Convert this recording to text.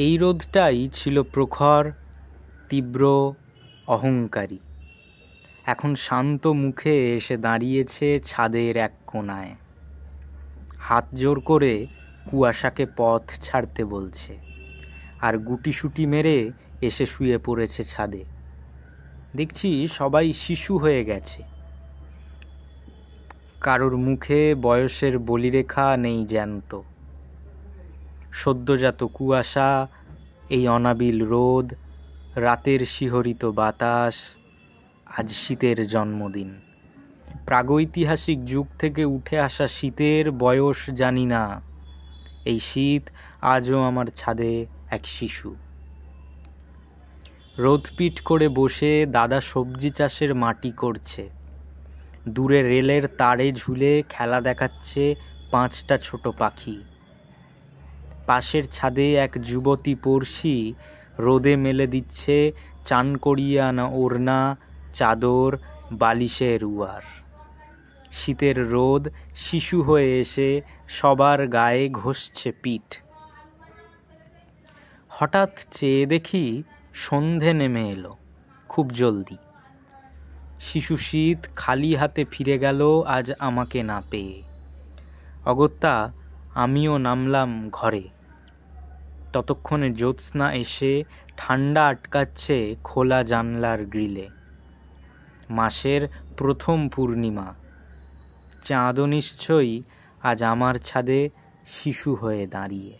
এই রোদটাই ছিল প্রখর, তীব্র, অহংকারী। এখন শান্ত মুখে এসে দাঁড়িয়েছে ছাদের এক কোণায়, হাত জোর করে কুয়াশাকে পথ ছাড়তে বলছে, আর গুটিসুটি মেরে এসে শুয়ে পড়েছে ছাদে। দেখছি সবাই শিশু হয়ে গেছে, কারোর মুখে বয়সের বলিরেখা নেই জ্যান্ত। সদ্যজাত কুয়াশা, এই অনাবিল রোদ, রাতের শিহরিত বাতাস, আজ শীতের জন্মদিন। প্রাগৈতিহাসিক যুগ থেকে উঠে আসা শীতের বয়স জানি না, এই শীত আজও আমার ছাদে এক শিশু। রোদপিট করে বসে দাদা সবজি চাষের মাটি করছে। দূরে রেলের তারে ঝুলে খেলা দেখাচ্ছে 5টা ছোট পাখি। পাশের ছাদে এক যুবতী পড়শি রোদে মেলে দিচ্ছে চান করিয়া না ওড়না, চাদর, বালিশের উয়ার। শীতের রোদ শিশু হয়ে এসে সবার গায়ে ঘষছে পিঠ। হঠাৎ চেয়ে দেখি সন্ধে নেমে এলো খুব জলদি। শিশু শীত খালি হাতে ফিরে গেল আজ আমাকে না পেয়ে। অগত্যা আমিও নামলাম ঘরে। ততক্ষণে জ্যোৎস্না এসে ঠান্ডা আটকাচ্ছে খোলা জানলার গ্রিলে। মাসের প্রথম পূর্ণিমা, চাঁদও নিশ্চয়ই আজ আমার ছাদে শিশু হয়ে দাঁড়িয়ে।